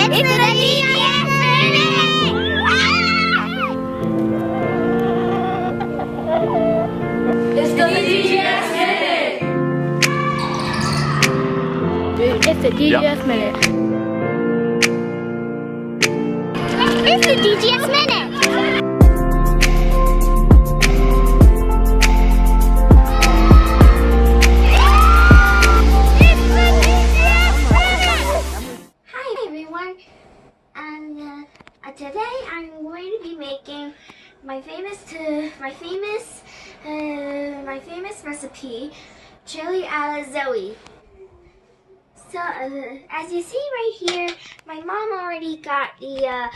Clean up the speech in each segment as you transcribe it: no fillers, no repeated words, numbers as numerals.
It's the DGS Minute! It's the DGS Minute! It's the DGS Minute. It's the DGS Minute! Today I'm going to be making my famous recipe, chili alla Zoe. So as you see right here, my mom already got the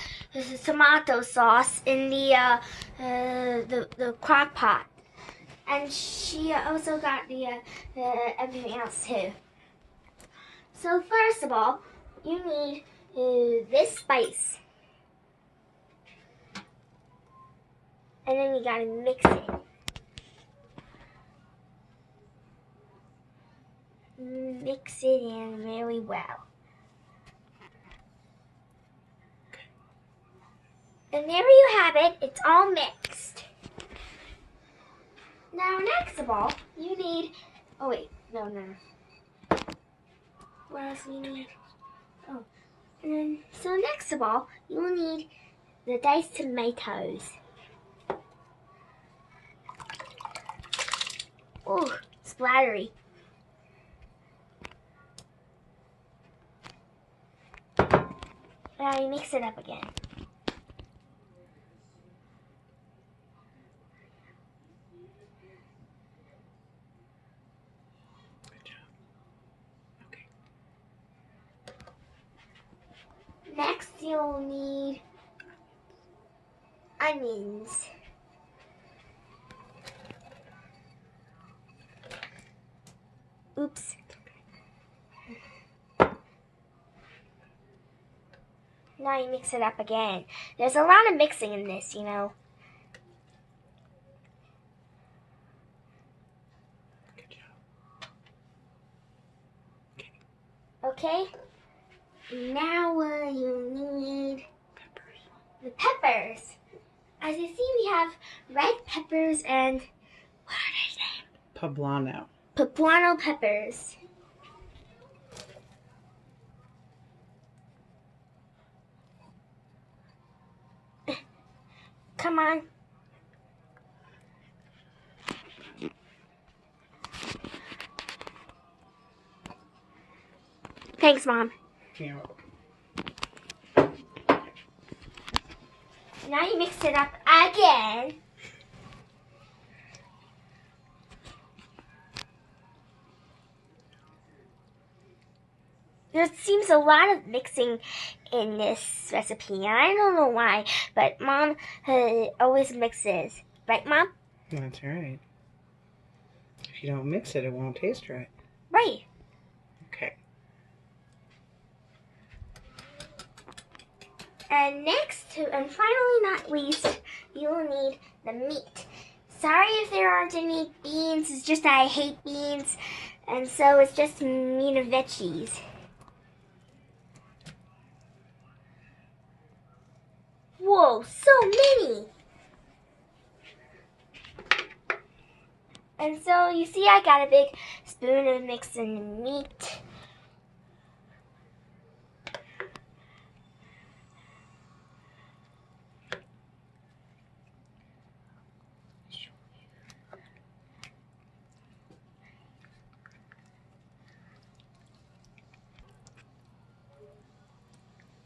tomato sauce in the crock pot, and she also got the everything else too. So first of all, you need this spice. And then you gotta mix it. Mix it in really well. And there you have it. It's all mixed. Now next of all, you need... Oh wait, no. What else do you need? Oh, and then, so next of all, you'll need the diced tomatoes. Oh, splattery. Now you mix it up again. Good job. Okay. Next you'll need onions. Oops. Now you mix it up again. There's a lot of mixing in this, you know. Good job. Okay. Now you need Peppers. the peppers. As you see, we have red peppers and what are they named? Poblano. Poblano peppers. Come on. Thanks, Mom. Yeah. Now you mix it up again. There seems a lot of mixing in this recipe, and I don't know why, but Mom always mixes. Right, Mom? That's right. If you don't mix it, it won't taste right. Right. Okay. And and finally not least, you will need the meat. Sorry if there aren't any beans, it's just that I hate beans, and so it's just meat and veggies. Whoa, so many! And so you see I got a big spoon of mixing meat.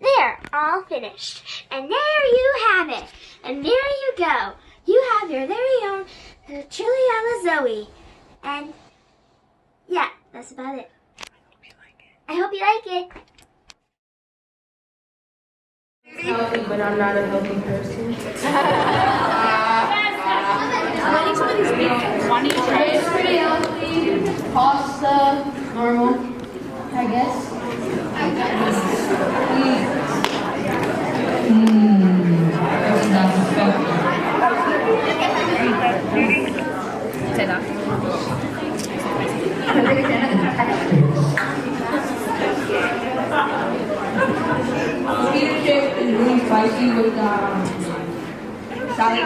There, all finished. And there you have it. And there you go. You have your very own chili alla Zoe. And yeah, that's about it. I hope you like it. Healthy, but I'm not a healthy person. It's pretty healthy. Pasta, normal, I guess. you with salad.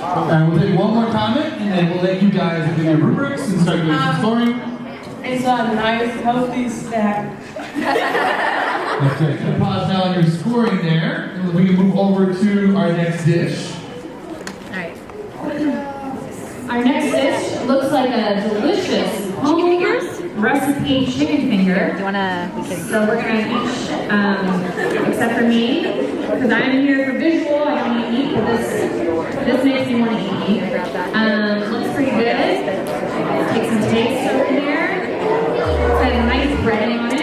Alright, we'll take one more comment and then we'll let you guys do your rubrics and start doing some scoring. It's a nice, healthy snack. That's great. Gonna pause now on your scoring there, and we can move over to our next dish. Alright. Our next dish looks like a delicious home recipe chicken finger. Do you wanna? So we're gonna each, except for me, because I'm here for visual, I don't want to eat, but this makes me want to eat. Looks pretty good. Take some taste over there. It's got a nice breading on it.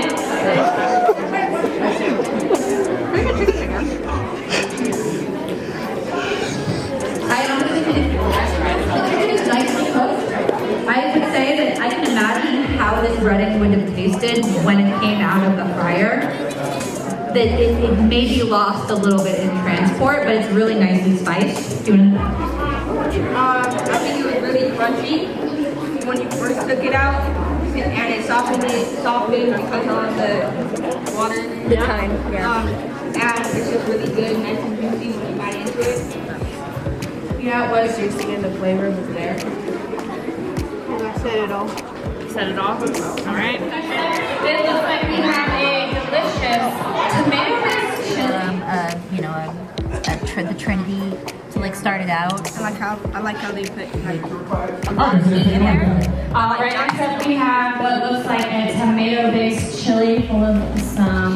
I honestly think the chicken is nicely cooked. I would say that I can imagine how this breading would have tasted when it came out of the fryer. That it maybe lost a little bit in transport, but it's really nicely spiced. Do you want I think it was really crunchy when you first took it out, and it softened because of the water. The time, yeah. And it's just really good, nice and juicy when you bite into it. Yeah, it was juicy and the flavor was there. And I said it all. Set it off. All right. It looks like we have a delicious tomato-based chili. The Trinity to like start it out. I like how they put like Alright, so take one more. Right next up we have what looks like a tomato-based chili full of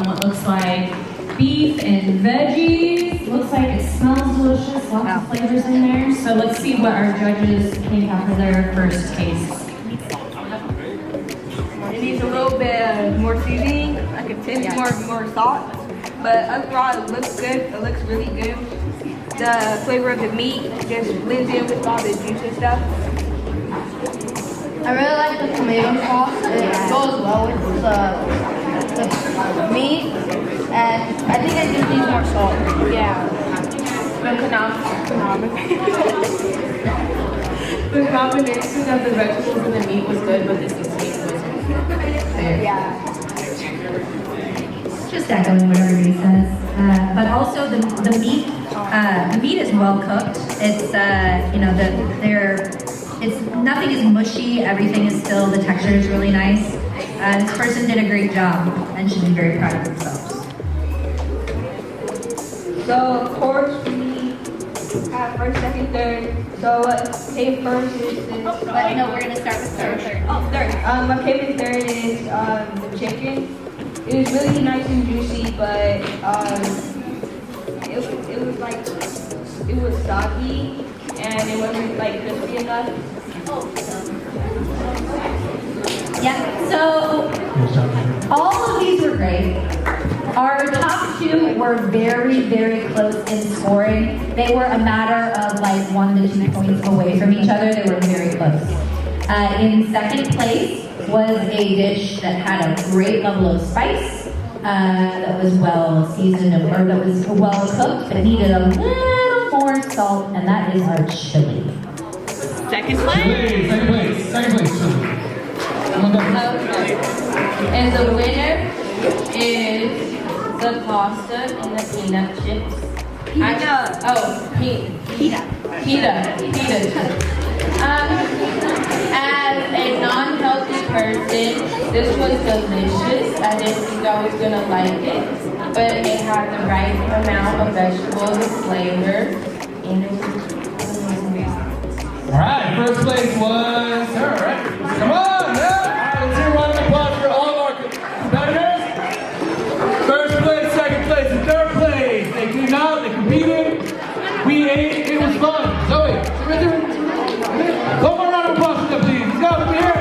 what looks like beef and veggies. Looks like it smells delicious, lots of flavors in there. So let's see what our judges think after their first taste. it needs a little bit more seasoning, like a pinch more salt. But overall, it looks good. It looks really good. The flavor of the meat just blends in with all the juice and stuff. I really like the tomato sauce. It goes well with the meat, and I think I just need more salt. Yeah. The combination of the vegetables and the meat was good, but the seasoning wasn't there. Yeah. Just echoing what everybody says. But also the meat is well cooked. It's it's nothing is mushy. Everything is still, the texture is really nice. This person did a great job and should be very proud of themselves. So of course we have first, second, third. So what came first is this. No, we're gonna start with third. Oh, third. What came in third is the chicken. It was really nice and juicy, but it was soggy and it wasn't like crispy enough. Yeah, so all of these were great. Our top two were very, very close in scoring. They were a matter of like 1 to 2 points away from each other. They were very close. In second place was a dish that had a great level of spice, that was well seasoned, or that was well cooked, but needed a little more salt, and that is our chili. Second place. Second place, chili. Come on, go. And the winner is the pasta and the peanut chips. Pita chips. As a non-healthy person, this was delicious. I didn't think I was gonna like it, but it had the right amount of vegetables and flavor, and it was amazing. Alright, first place was her, right? Come on, yeah! Alright, let's hear a round of applause for all of our competitors. First place, second place, and third place. They came out, they competed. We ate, it was fun. Zoe, one more round of applause for them, please. Let's go, let me hear it.